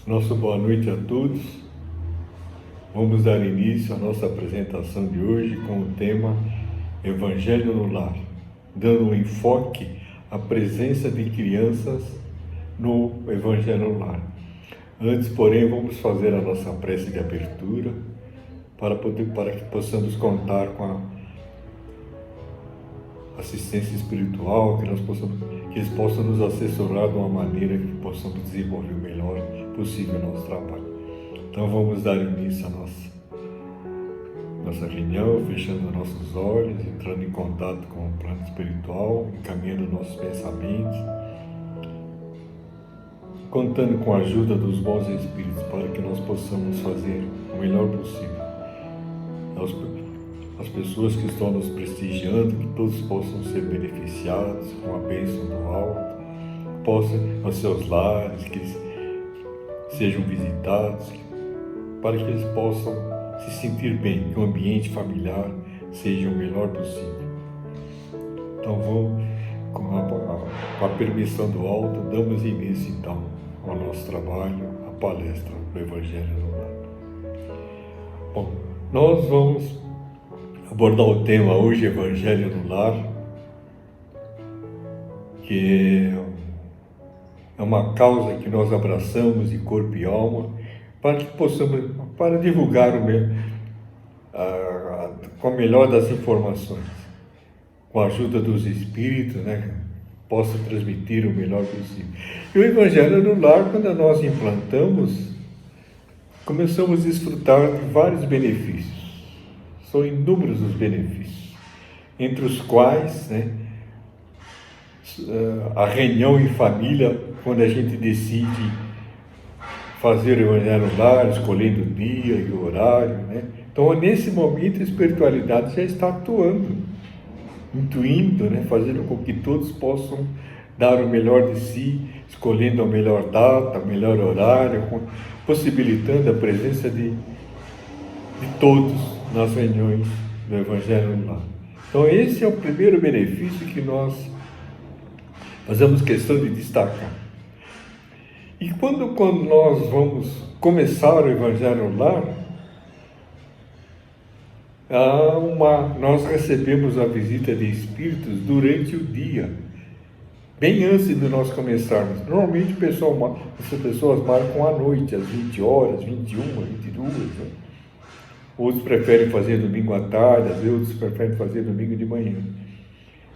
Nossa boa noite a todos. Vamos dar início à nossa apresentação de hoje com o tema Evangelho no Lar, dando um enfoque à presença de crianças no Evangelho no Lar. Antes, porém, vamos fazer a nossa prece de abertura para que possamos contar com a assistência espiritual, que eles possam nos assessorar de uma maneira que possamos desenvolver o melhor possível o nosso trabalho. Então vamos dar início à nossa reunião, fechando nossos olhos, entrando em contato com o plano espiritual, encaminhando nossos pensamentos, contando com a ajuda dos bons espíritos para que nós possamos fazer o melhor possível. As pessoas que estão nos prestigiando, que todos possam ser beneficiados com a bênção do alto, possam aos seus lares, que eles sejam visitados, para que eles possam se sentir bem, que o ambiente familiar seja o melhor possível. Então vamos, com a permissão do alto, damos início então ao nosso trabalho, à palestra do Evangelho no Lar. Bom, nós vamos abordar o tema hoje, Evangelho no Lar, que é uma causa que nós abraçamos de corpo e alma, para que possamos, para divulgar com a melhor das informações, com a ajuda dos Espíritos, possa transmitir o melhor possível. E o Evangelho no Lar, quando nós implantamos, começamos a desfrutar de vários benefícios. São inúmeros os benefícios, entre os quais, a reunião em família, quando a gente decide fazer o Evangelho no Lar, escolhendo o dia e o horário, Então, nesse momento, a espiritualidade já está atuando, intuindo, fazendo com que todos possam dar o melhor de si, escolhendo a melhor data, o melhor horário, possibilitando a presença de todos nas reuniões do Evangelho no Lar. Então, esse é o primeiro benefício que nós fazemos questão de destacar. E quando nós vamos começar o Evangelho no Lar, nós recebemos a visita de espíritos durante o dia, bem antes de nós começarmos. Normalmente as pessoas marcam à noite, às 20 horas, 21, 22, Outros preferem fazer domingo à tarde, às vezes outros preferem fazer domingo de manhã.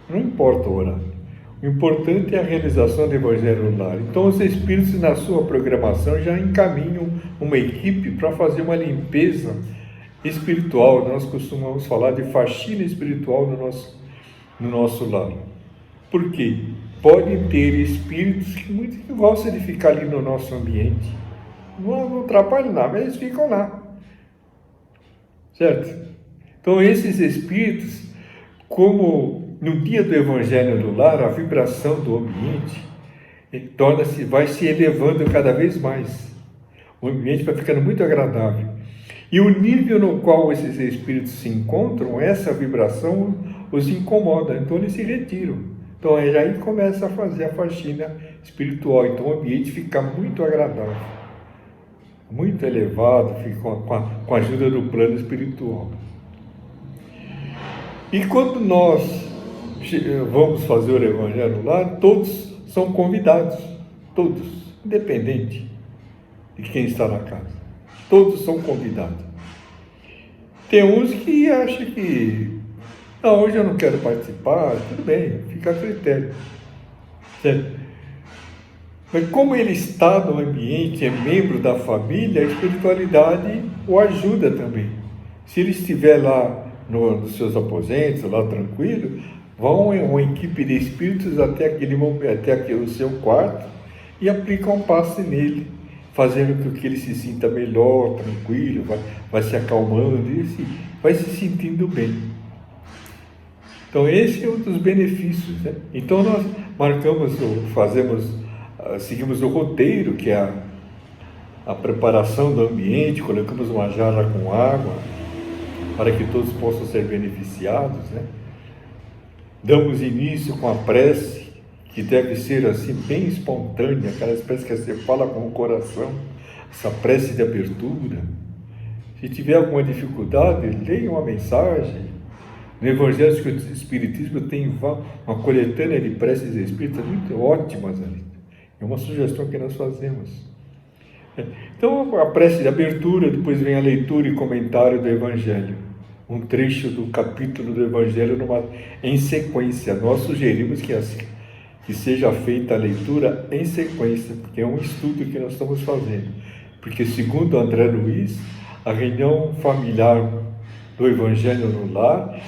Não importa o horário. O importante é a realização do Evangelho no Lar. Então, os Espíritos, na sua programação, já encaminham uma equipe para fazer uma limpeza espiritual. Nós costumamos falar de faxina espiritual no nosso lar. Por quê? Podem ter espíritos que gostam de ficar ali no nosso ambiente. Não atrapalham nada, mas eles ficam lá. Certo? Então, esses espíritos, como no dia do Evangelho no Lar, a vibração do ambiente vai se elevando cada vez mais. O ambiente vai ficando muito agradável. E o nível no qual esses espíritos se encontram, essa vibração os incomoda, então eles se retiram. Então, aí começa a fazer a faxina espiritual. Então, o ambiente fica muito agradável, muito elevado, com a ajuda do plano espiritual. E quando nós vamos fazer o Evangelho no Lar, todos são convidados, todos, independente de quem está na casa, todos são convidados. Tem uns que acham que, não, hoje eu não quero participar, tudo bem, fica a critério, certo? Mas como ele está no ambiente, é membro da família, a espiritualidade o ajuda também. Se ele estiver lá nos seus aposentos, lá tranquilo, vão uma equipe de espíritos até o seu quarto e aplicam um passe nele, fazendo com que ele se sinta melhor, tranquilo, vai se acalmando e vai se sentindo bem. Então, esse é um dos benefícios. Então, nós seguimos o roteiro, que é a preparação do ambiente, colocamos uma jarra com água, para que todos possam ser beneficiados, Damos início com a prece, que deve ser assim bem espontânea, aquelas preces que você fala com o coração, essa prece de abertura. Se tiver alguma dificuldade, leia uma mensagem. No Evangelho do Espiritismo tem uma coletânea de preces espíritas muito ótimas ali. É uma sugestão que nós fazemos. Então, a prece de abertura, depois vem a leitura e comentário do Evangelho. Um trecho do capítulo do Evangelho em sequência. Nós sugerimos que seja feita a leitura em sequência, porque é um estudo que nós estamos fazendo. Porque, segundo André Luiz, a reunião familiar do Evangelho no Lar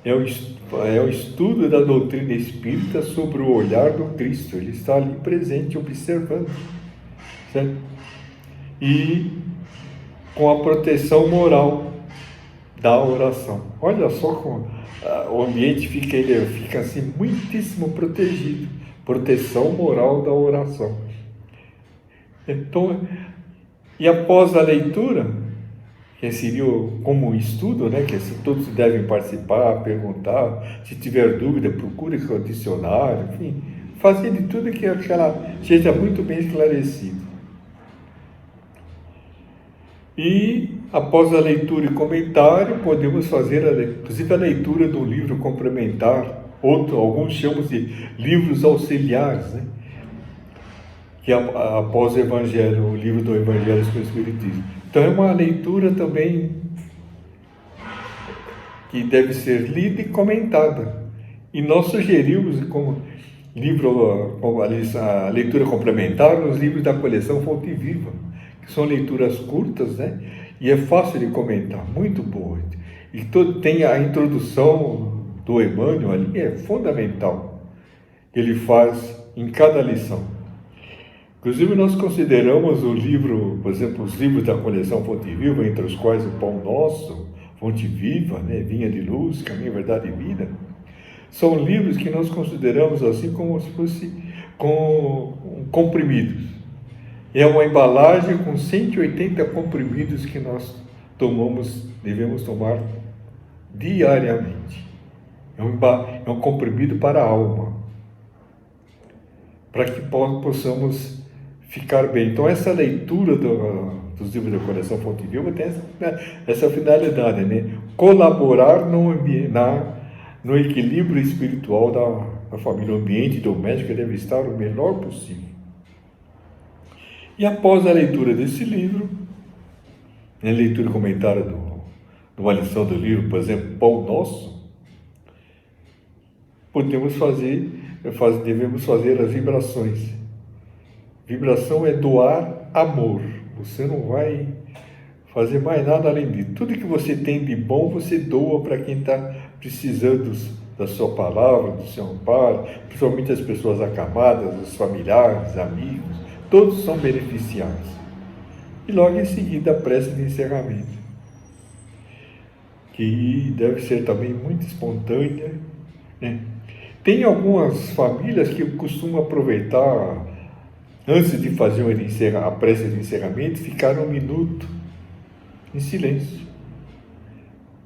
é o estudo da doutrina espírita sobre o olhar do Cristo. Ele está ali presente, observando, certo? E com a proteção moral da oração. Olha só como o ambiente fica assim muitíssimo protegido. Proteção moral da oração. Então, e após a leitura, que seria como um estudo, né, que assim, todos devem participar, perguntar, se tiver dúvida, procure o dicionário, enfim, fazer de tudo que aquela seja muito bem esclarecido. E, após a leitura e comentário, podemos fazer, inclusive, a leitura do livro complementar, alguns chamam de livros auxiliares, né? Que após o Evangelho, o livro do Evangelho do Espiritismo. Então, é uma leitura também que deve ser lida e comentada. E nós sugerimos como a leitura complementar os livros da coleção Fonte Viva, que são leituras curtas, né? E é fácil de comentar, muito boa. E tem a introdução do Emmanuel ali, é fundamental. Ele faz em cada lição. Inclusive, nós consideramos o livro, por exemplo, os livros da coleção Fonte Viva, entre os quais o Pão Nosso, Fonte Viva, né? Vinha de Luz, Caminho, Verdade e Vida, são livros que nós consideramos assim como se fosse comprimidos. É uma embalagem com 180 comprimidos que nós devemos tomar diariamente. É um comprimido para a alma, para que possamos ficar bem. Então, essa leitura dos livros da coleção Fonte Viva tem essa finalidade, né? Colaborar no equilíbrio espiritual da família. O ambiente doméstico deve estar o melhor possível. E após a leitura desse livro, a leitura comentária de uma lição do livro, por exemplo, Pão Nosso, devemos fazer as vibrações. Vibração é doar amor. Você não vai fazer mais nada além disso. Tudo que você tem de bom, você doa para quem está precisando da sua palavra, do seu amparo, principalmente as pessoas acamadas, os familiares, amigos, todos são beneficiados. E logo em seguida a prece de encerramento, que deve ser também muito espontânea, né? Tem algumas famílias que costumam aproveitar, antes de fazer a prece de encerramento, ficar 1 minuto em silêncio.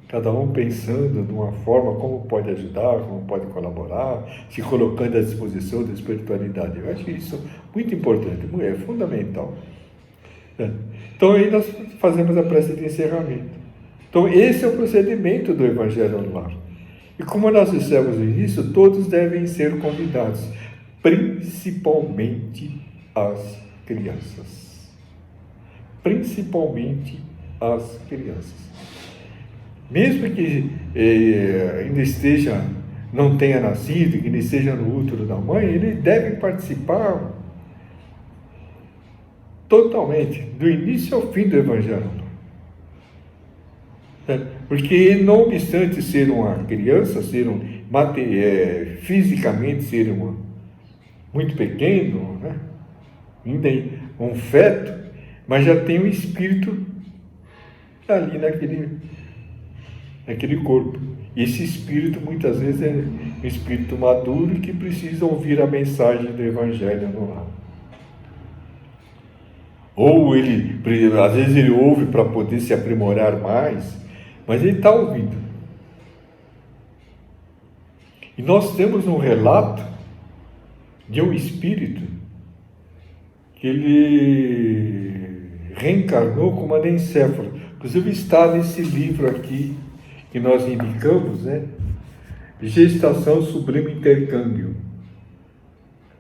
Cada um pensando de uma forma como pode ajudar, como pode colaborar, se colocando à disposição da espiritualidade. Eu acho isso muito importante, é fundamental. Então, aí nós fazemos a prece de encerramento. Então, esse é o procedimento do Evangelho no Lar. E como nós dissemos no início, todos devem ser convidados, principalmente as crianças. Principalmente as crianças. Mesmo que ainda não tenha nascido, que ainda esteja no útero da mãe, ele deve participar totalmente, do início ao fim do Evangelho. Porque, não obstante ser uma criança, fisicamente ser muito pequeno, né? Ainda um feto, mas já tem um espírito ali naquele corpo. E esse espírito, muitas vezes, é um espírito maduro que precisa ouvir a mensagem do Evangelho no lar. Ou às vezes ele ouve para poder se aprimorar mais, mas ele está ouvindo. E nós temos um relato de um espírito que ele reencarnou como anencéfalo. Inclusive está nesse livro aqui que nós indicamos, né? Gestação Sublime Intercâmbio.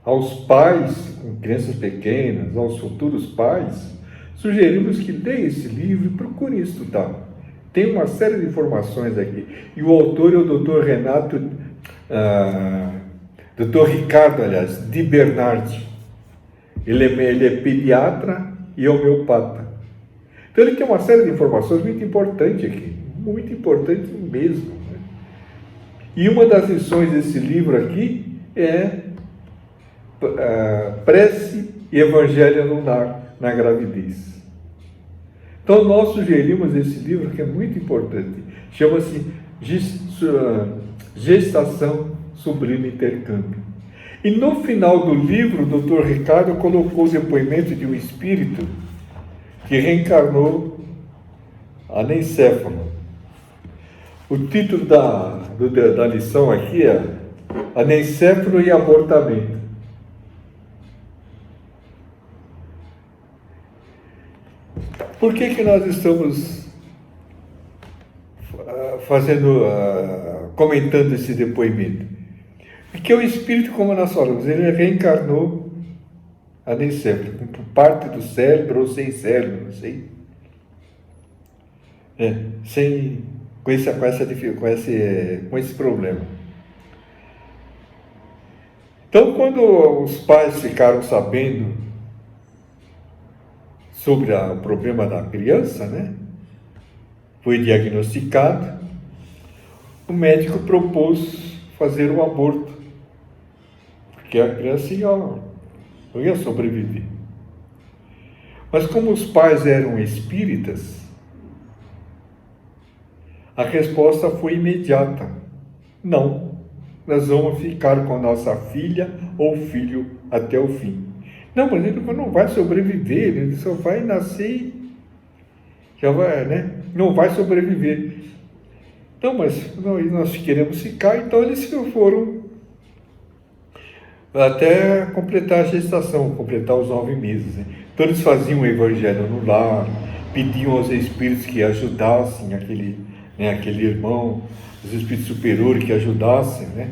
Aos pais com crianças pequenas, aos futuros pais, sugerimos que leiam esse livro e procurem estudar. Tem uma série de informações aqui. E o autor é o Dr. Dr. Ricardo, aliás, Di Bernardi. Ele é pediatra e homeopata. Então ele tem uma série de informações muito importante aqui. Muito importante mesmo. Né? E uma das lições desse livro aqui é prece e evangelho no lar, na gravidez. Então nós sugerimos esse livro que é muito importante. Chama-se Gestação Sublime Intercâmbio. E no final do livro, o Dr. Ricardo colocou o depoimento de um espírito que reencarnou anencéfalo. O título da lição aqui é Anencéfalo e Abortamento. Por que nós estamos comentando esse depoimento? Porque o espírito, como nós falamos, ele reencarnou anencéfalo, por parte do cérebro ou sem cérebro, não sei. Com esse problema. Então, quando os pais ficaram sabendo sobre o problema da criança, né? Foi diagnosticado, o médico propôs fazer um aborto, porque a criança não ia sobreviver. Mas como os pais eram espíritas, a resposta foi imediata. Não, nós vamos ficar com a nossa filha ou filho até o fim. Não, mas ele não vai sobreviver, ele só vai nascer, não vai sobreviver. Não, mas nós queremos ficar, então eles foram até completar a gestação, completar os 9 meses. Né? Então eles faziam o evangelho no lar, pediam aos espíritos que ajudassem aquele irmão, os espíritos superiores que ajudassem, né?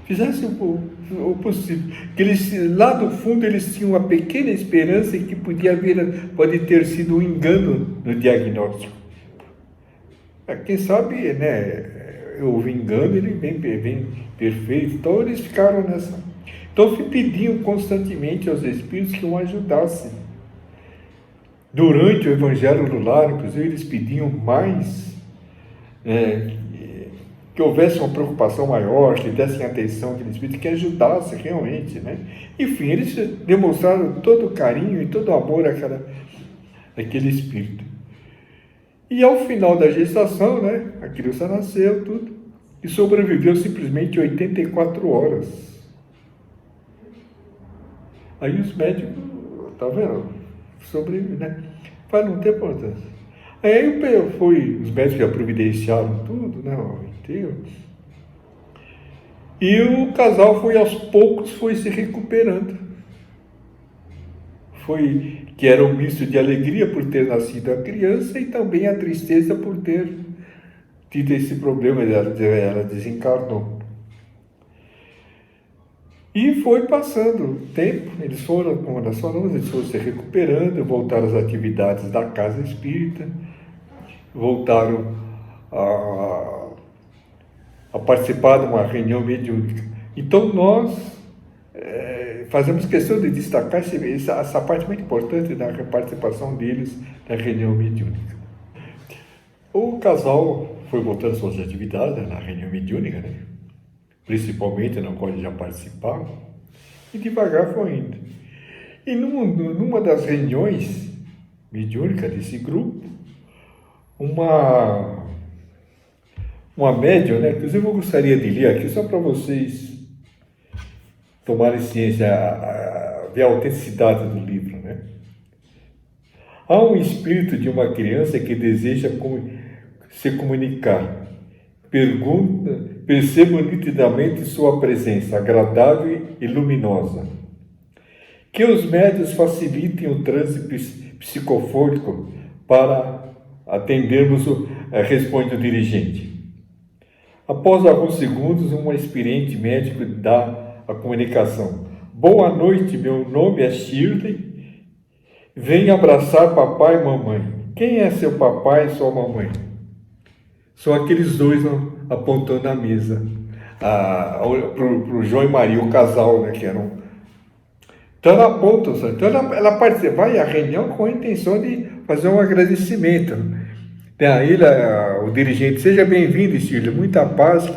Fizessem o possível. Que lá do fundo eles tinham uma pequena esperança que pode ter sido um engano no diagnóstico. Quem sabe, né? Houve engano, ele vem perfeito. Então eles ficaram nessa. Então pediam constantemente aos espíritos que o ajudassem. Durante o evangelho no lar, inclusive, eles pediam mais. Que houvesse uma preocupação maior, que dessem atenção àquele espírito, que ajudasse realmente, né? Enfim, eles demonstraram todo o carinho e todo o amor àquele espírito. E ao final da gestação, né, a criança nasceu, tudo, e sobreviveu simplesmente 84 horas. Aí os médicos, tá vendo? Sobrevive, né? Para não ter importância. Aí os médicos já providenciaram tudo, né? Inteiro. E o casal aos poucos foi se recuperando. Que era um misto de alegria por ter nascido a criança e também a tristeza por ter tido esse problema, ela desencarnou. E foi passando o tempo, como nós falamos, eles foram se recuperando, voltaram às atividades da casa espírita, voltaram a participar de uma reunião mediúnica. Então nós fazemos questão de destacar essa parte muito importante da participação deles na reunião mediúnica. O casal foi voltando às suas atividades na reunião mediúnica, né? Principalmente na qual já participavam, e devagar foi indo. E numa das reuniões mediúnicas desse grupo, uma médium, né? Inclusive eu gostaria de ler aqui, só para vocês tomarem ciência, ver a autenticidade do livro, né? Há um espírito de uma criança que deseja se comunicar. percebo nitidamente sua presença, agradável e luminosa. Que os médios facilitem o trânsito psicofônico para atendermos, responde o dirigente. Após alguns segundos, um experiente médico dá a comunicação. Boa noite, meu nome é Shirley. Venha abraçar papai e mamãe. Quem é seu papai e sua mamãe? São aqueles dois apontando a mesa. Para o João e Maria, o casal, né, que eram. Então ela aponta, então ela participa, vai à reunião com a intenção de fazer um agradecimento. Daí o dirigente, seja bem-vindo, Shirley, muita paz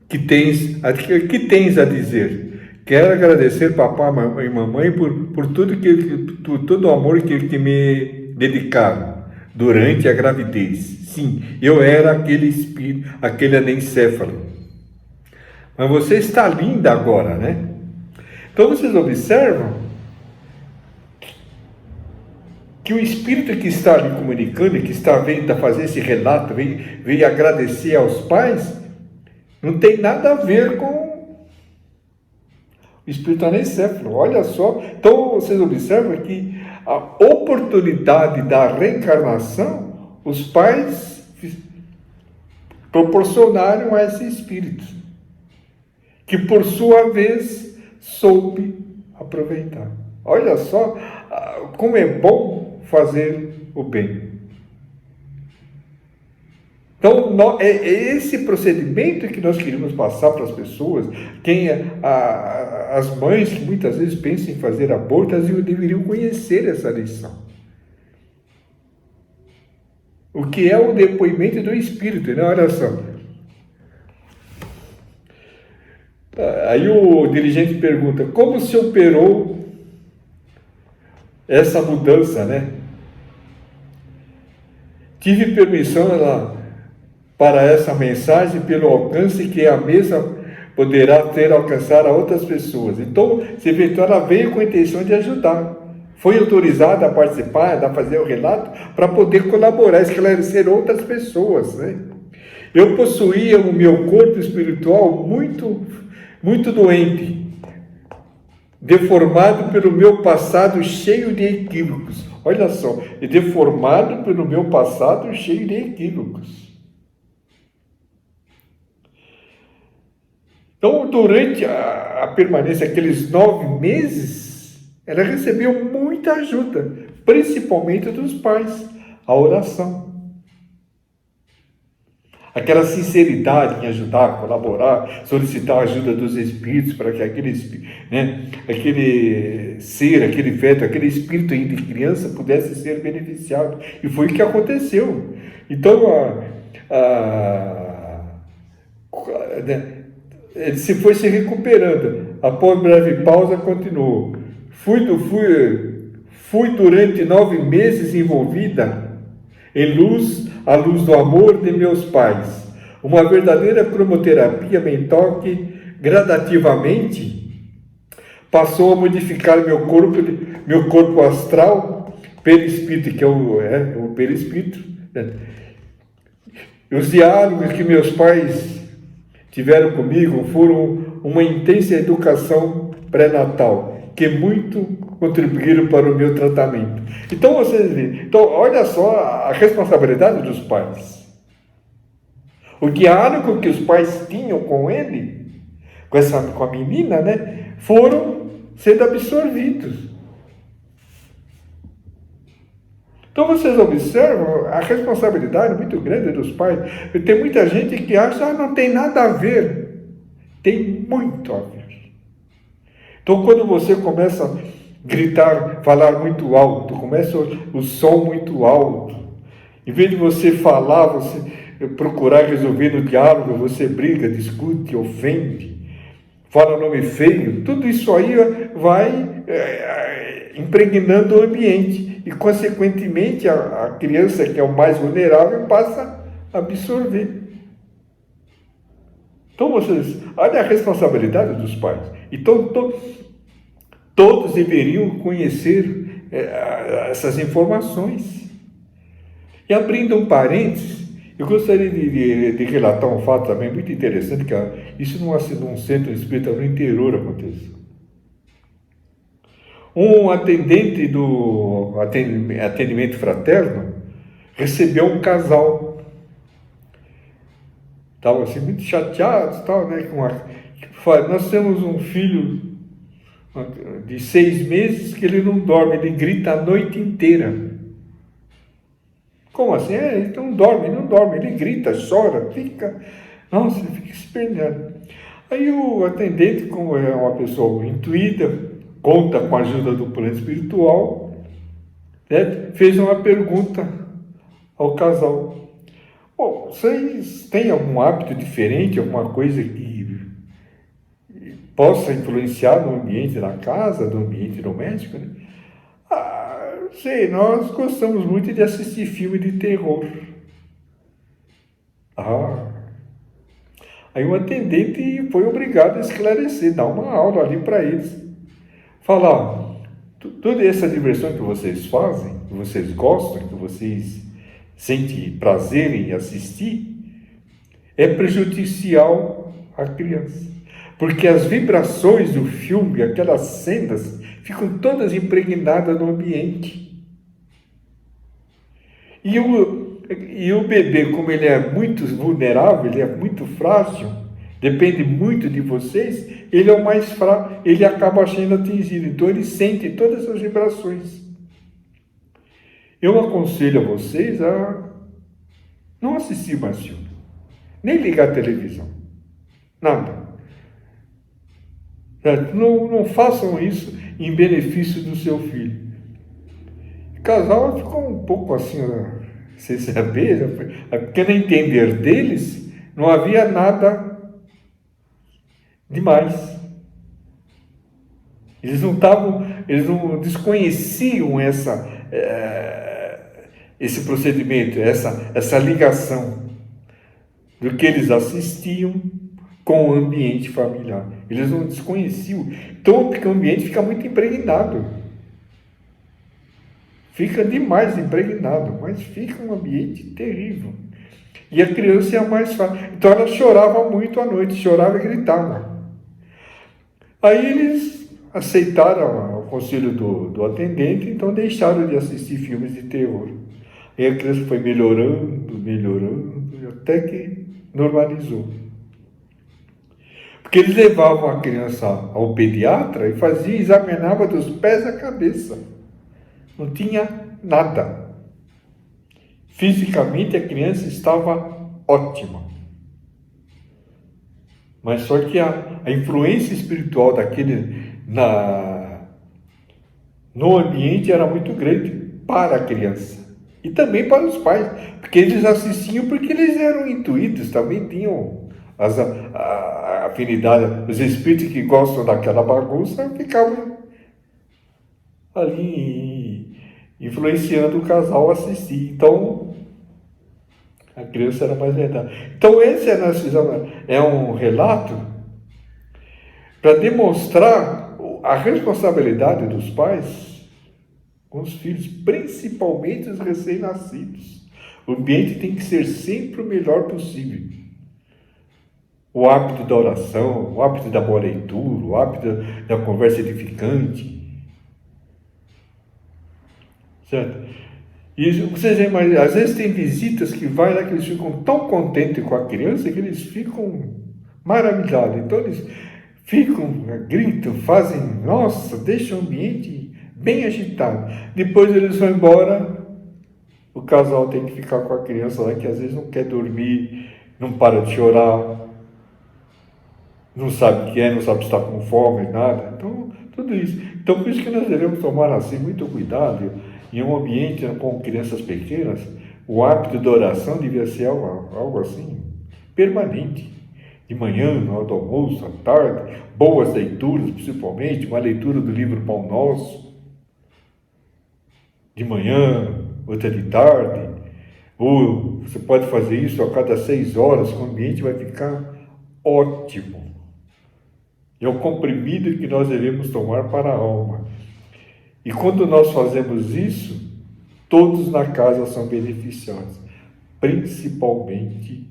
que tens a dizer. Quero agradecer papai e mamãe por todo o amor que me dedicaram durante a gravidez. Sim, eu era aquele espírito, aquele anencéfalo. Mas você está linda agora, né? Então vocês observam que o espírito que está ali comunicando, que está vindo a fazer esse relato, veio agradecer aos pais, não tem nada a ver com o espírito anencéfalo. Olha só, então vocês observam que a oportunidade da reencarnação, os pais proporcionaram a esse espírito, que por sua vez soube aproveitar. Olha só como é bom fazer o bem. Então, é esse procedimento que nós queremos passar para as pessoas. As mães que muitas vezes pensam em fazer aborto, elas deveriam conhecer essa lição. O que é o depoimento do Espírito, né? Olha só. Aí o dirigente pergunta, como se operou essa mudança, né? Tive permissão para essa mensagem pelo alcance que a mesa poderá ter alcançar a outras pessoas. Então, se eventual, ela veio com a intenção de ajudar. Foi autorizada a participar, a fazer o relato, para poder colaborar, esclarecer outras pessoas, né? Eu possuía o meu corpo espiritual muito doente, deformado pelo meu passado cheio de equívocos. Olha só, deformado pelo meu passado cheio de equívocos. Então, durante a permanência, aqueles 9 meses, ela recebeu muita ajuda, principalmente dos pais, a oração. Aquela sinceridade em ajudar, colaborar, solicitar a ajuda dos espíritos para que aquele ser, aquele feto, aquele espírito ainda de criança pudesse ser beneficiado. E foi o que aconteceu. Então, ele foi se recuperando. Após breve pausa, continuou. Fui durante 9 meses envolvida à luz do amor de meus pais. Uma verdadeira cromoterapia mental que gradativamente passou a modificar meu corpo astral, perispírito, que é o perispírito, né? Os diálogos que meus pais tiveram comigo foram uma intensa educação pré-natal, que muito contribuíram para o meu tratamento. Então, vocês veem, olha só a responsabilidade dos pais. O diálogo que os pais tinham com ele, com a menina, né, foram sendo absorvidos. Então, vocês observam a responsabilidade muito grande dos pais. Tem muita gente que acha que não tem nada a ver. Tem muito a ver. Então, quando você começa a gritar, falar muito alto, começa o som muito alto, em vez de você falar, você procurar resolver no diálogo, você briga, discute, ofende, fala nome feio, tudo isso aí vai impregnando o ambiente e, consequentemente, a criança, que é o mais vulnerável, passa a absorver. Então, vocês, olha a responsabilidade dos pais. Então, todos deveriam conhecer essas informações. E abrindo um parênteses, Eu gostaria de relatar um fato também muito interessante, que isso num centro espírita no interior aconteceu. Um atendente do atendimento fraterno recebeu um casal. Estavam assim, muito chateados, tal, né? Nós temos um filho de 6 meses que ele não dorme, ele grita a noite inteira. Como assim? Ele não dorme, ele grita, chora, fica. Nossa, ele fica se perdendo. Aí o atendente, como é uma pessoa intuída, conta com a ajuda do plano espiritual, né, fez uma pergunta ao casal. Bom, vocês têm algum hábito diferente, alguma coisa que possa influenciar no ambiente da casa, no ambiente doméstico, né? Sei, nós gostamos muito de assistir filme de terror. Aí o atendente foi obrigado a esclarecer, dar uma aula ali para eles. Falar, toda essa diversão que vocês fazem, que vocês gostam, que vocês sentem prazer em assistir, é prejudicial à criança. Porque as vibrações do filme, aquelas cenas, ficam todas impregnadas no ambiente. E o bebê, como ele é muito vulnerável, ele é muito frágil, depende muito de vocês, ele é o mais fraco, ele acaba sendo atingido. Então ele sente todas essas vibrações. Eu aconselho a vocês a não assistir mais filme, nem ligar a televisão, nada. Não façam isso em benefício do seu filho. O casal ficou um pouco assim, sem saber, porque no entender deles não havia nada demais. Eles não desconheciam esse procedimento, essa ligação do que eles assistiam com o ambiente familiar. Eles não desconheciam. Então, porque o ambiente fica muito impregnado. Fica demais impregnado, mas fica um ambiente terrível. E a criança é a mais fácil. Então ela chorava muito à noite, chorava e gritava. Aí eles aceitaram o conselho do atendente, então deixaram de assistir filmes de terror. E a criança foi melhorando, até que normalizou. Porque eles levavam a criança ao pediatra e examinava dos pés à cabeça. Não tinha nada. Fisicamente a criança estava ótima. Mas só que a influência espiritual no ambiente era muito grande para a criança. E também para os pais. Porque eles assistiam porque eles eram intuídos, também tinham a afinidade. Os espíritos que gostam daquela bagunça ficavam ali influenciando o casal a assistir. Então, a criança era mais verdade. Então, esse é um relato para demonstrar a responsabilidade dos pais com os filhos, principalmente os recém-nascidos. O ambiente tem que ser sempre o melhor possível. O hábito da oração, o hábito da boa leitura, o hábito da conversa edificante. Certo? E vocês imaginam, às vezes tem visitas que vai lá que eles ficam tão contentes com a criança que eles ficam maravilhados. Então eles ficam, gritam, fazem, nossa, deixam o ambiente bem agitado. Depois eles vão embora, o casal tem que ficar com a criança lá que às vezes não quer dormir, não para de chorar, não sabe o que é, não sabe se está com fome, nada. Então, tudo isso. Então, por isso que nós devemos tomar assim muito cuidado. Em um ambiente com crianças pequenas, o hábito da oração devia ser algo assim, permanente. De manhã, na hora do almoço, à tarde, boas leituras, principalmente, uma leitura do livro Pão Nosso, de manhã, outra de tarde, ou você pode fazer isso a cada 6 horas, o ambiente vai ficar ótimo. É o comprimido que nós devemos tomar para a alma. E quando nós fazemos isso, todos na casa são beneficiados. principalmente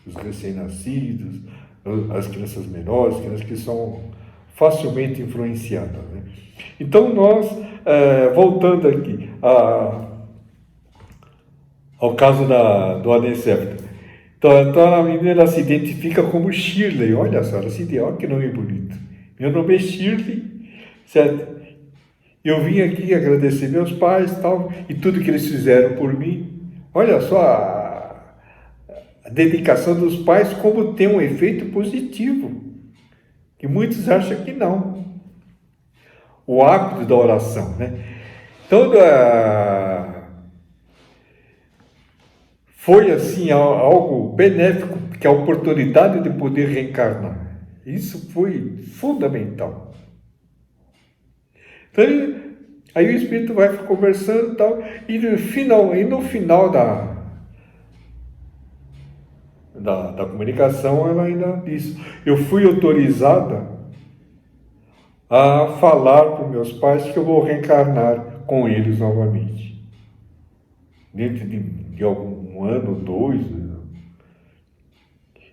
os recém-nascidos, as crianças menores, crianças que são facilmente influenciadas, né? Então nós, voltando aqui ao caso do anencefalo. Então a menina ela se identifica como Shirley, olha só, ela se identifica, olha que nome bonito. Meu nome é Shirley, certo? Eu vim aqui agradecer meus pais tal, e tudo que eles fizeram por mim. Olha só a dedicação dos pais, como tem um efeito positivo, que muitos acham que não. O hábito da oração, né? Então, foi assim algo benéfico, que a oportunidade de poder reencarnar. Isso foi fundamental. Então, aí o espírito vai conversando e tal, e no final da comunicação ela ainda diz: eu fui autorizada a falar para meus pais que eu vou reencarnar com eles novamente. Dentro de algum ano, 2, né?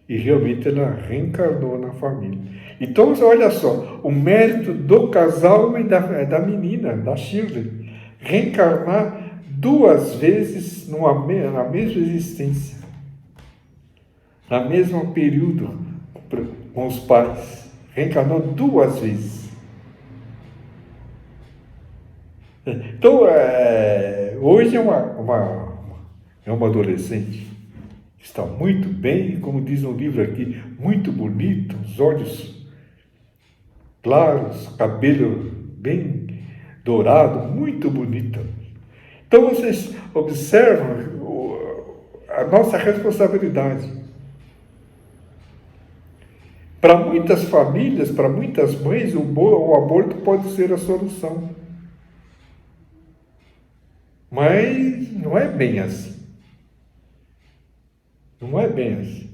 E realmente ela reencarnou na família. Então, olha só, o mérito do casal e da menina, da Shirley, reencarnar 2 vezes na mesma existência, na mesma período com os pais, reencarnou 2 vezes. Então, hoje é uma adolescente. Está muito bem, como diz um livro aqui, muito bonito, os olhos claros, cabelo bem dourado, muito bonita. Então vocês observam a nossa responsabilidade. Para muitas famílias, para muitas mães, o aborto pode ser a solução. Mas não é bem assim. Não é bem assim.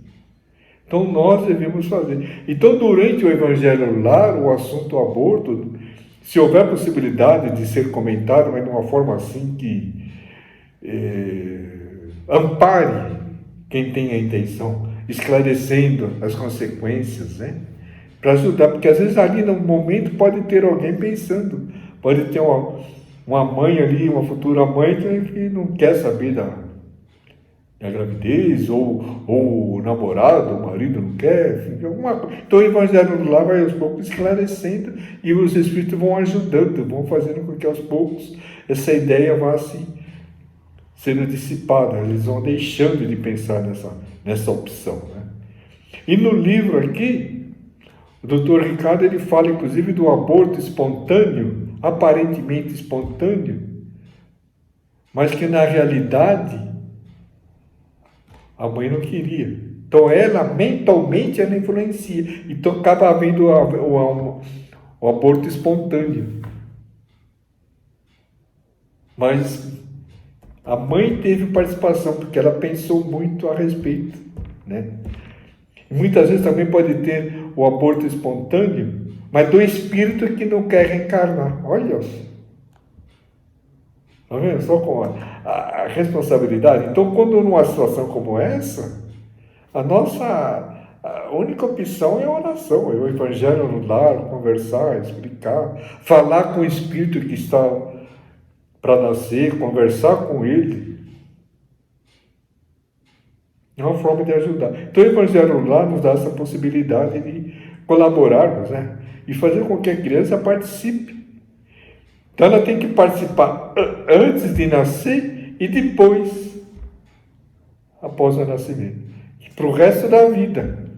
Então nós devemos fazer. Então, durante o Evangelho Lar, o assunto aborto, se houver possibilidade de ser comentado, mas de uma forma assim que ampare quem tem a intenção, esclarecendo as consequências, né? Para ajudar, porque às vezes ali no momento pode ter alguém pensando, pode ter uma mãe ali, uma futura mãe que não quer saber da gravidez, ou o namorado, o marido não quer, enfim, alguma coisa. Então o Evangelho lá vai aos poucos esclarecendo e os Espíritos vão ajudando, vão fazendo com que aos poucos essa ideia vá assim sendo dissipada, eles vão deixando de pensar nessa opção, né? E no livro aqui, o Dr. Ricardo ele fala inclusive do aborto espontâneo, aparentemente espontâneo, mas que na realidade a mãe não queria. Então ela, mentalmente, ela influencia. Então acaba havendo o aborto espontâneo. Mas a mãe teve participação, porque ela pensou muito a respeito, né? E muitas vezes também pode ter o aborto espontâneo, mas do espírito que não quer reencarnar. Olha só. Está vendo? Só com a responsabilidade. Então, quando numa situação como essa, a única opção é a oração, é o Evangelho no lar, conversar, explicar, falar com o espírito que está para nascer, conversar com ele. É uma forma de ajudar. Então, o Evangelho lá nos dá essa possibilidade de colaborarmos, né? E fazer com que a criança participe. Então ela tem que participar antes de nascer e depois, após o nascimento, para o resto da vida.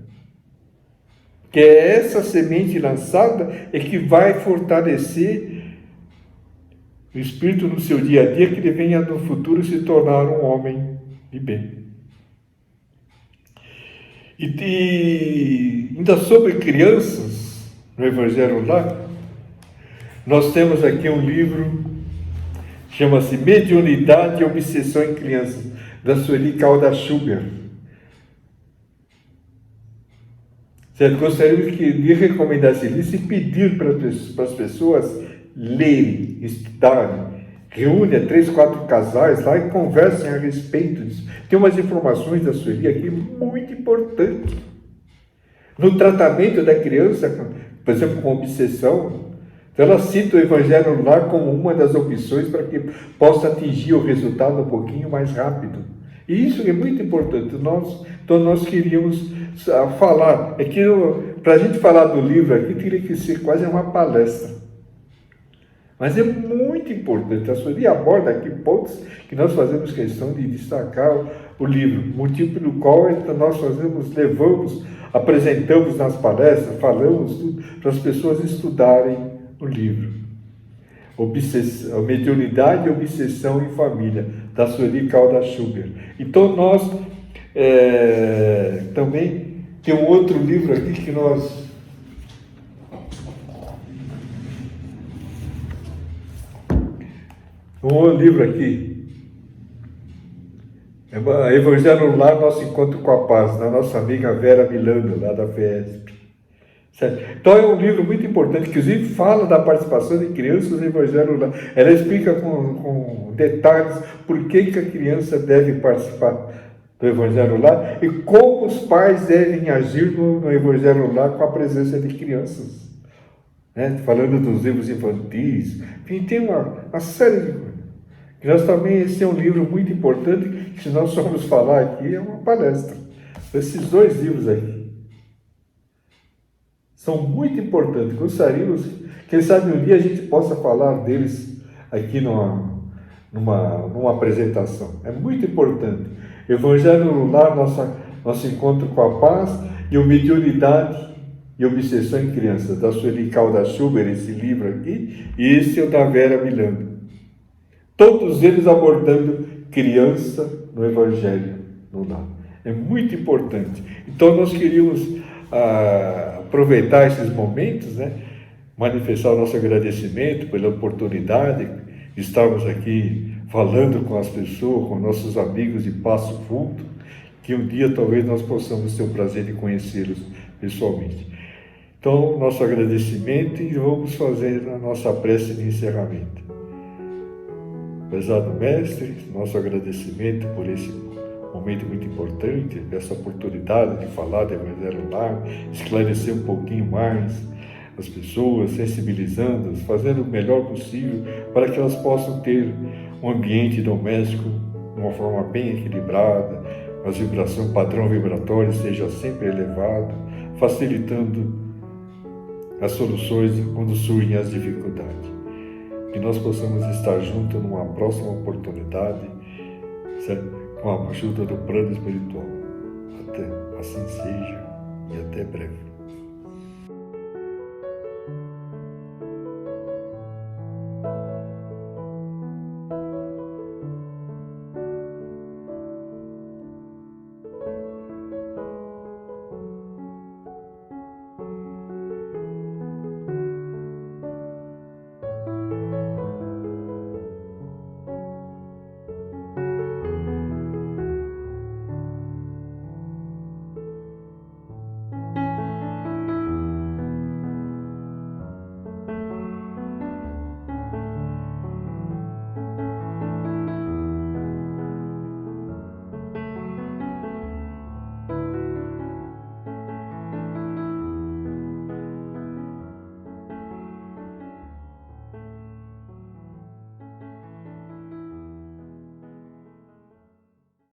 Que é essa semente lançada é que vai fortalecer o espírito no seu dia a dia, que ele venha no futuro se tornar um homem de bem. E ainda sobre crianças, no Evangelho lá, nós temos aqui um livro, chama-se Mediunidade e Obsessão em Crianças, da Sueli Calda Schubert. Certo? Gostaria de recomendar esse livro e pedir para as pessoas lerem, estudarem, reúne 3, 4 casais lá e conversem a respeito disso. Tem umas informações da Sueli aqui muito importantes. No tratamento da criança, por exemplo, com obsessão, então ela cita o Evangelho lá como uma das opções para que possa atingir o resultado um pouquinho mais rápido. E isso é muito importante. Então nós queríamos falar. É que para a gente falar do livro aqui, teria que ser quase uma palestra. Mas é muito importante. A Sueli aborda aqui pontos que nós fazemos questão de destacar o livro, motivo pelo qual nós apresentamos nas palestras, falamos para as pessoas estudarem o livro. Mediunidade e Obsessão em Família, da Sueli Caldas-Schubert. Então nós também tem um outro livro aqui que nós... Um livro aqui, Evangelho no Lar, Nosso Encontro com a Paz, da nossa amiga Vera Milano, lá da FESP. Certo? Então é um livro muito importante, que inclusive fala da participação de crianças no Evangelho no Lar. Ela explica com detalhes por que a criança deve participar do Evangelho no Lar e como os pais devem agir no Evangelho no Lar com a presença de crianças. Falando dos livros infantis, enfim, tem uma série de coisas. Nós também, esse é um livro muito importante, que se nós formos falar aqui, é uma palestra. Esses 2 livros aqui são muito importantes. Gostaríamos, quem sabe um dia a gente possa falar deles aqui numa apresentação. É muito importante. Evangelho no Lar, nosso encontro com a paz, e o Mediunidade e Obsessão em Crianças, da Sueli Caldas-Schubert, esse livro aqui, e esse é o da Vera Milano. Todos eles abordando criança no Evangelho no Lar. É muito importante. Então nós queríamos aproveitar esses momentos, manifestar o nosso agradecimento pela oportunidade de estarmos aqui falando com as pessoas, com nossos amigos de Passo Fundo, que um dia talvez nós possamos ter o prazer de conhecê-los pessoalmente. Então, nosso agradecimento, e vamos fazer a nossa prece de encerramento. Prezado Mestre, nosso agradecimento por esse momento muito importante, essa oportunidade de falar do Evangelho no Lar, esclarecer um pouquinho mais as pessoas, sensibilizando-as, fazendo o melhor possível para que elas possam ter um ambiente doméstico de uma forma bem equilibrada, o padrão vibratório seja sempre elevado, facilitando as soluções quando surgem as dificuldades. Que nós possamos estar juntos numa próxima oportunidade, certo? Com a ajuda do plano espiritual. Assim seja, e até breve.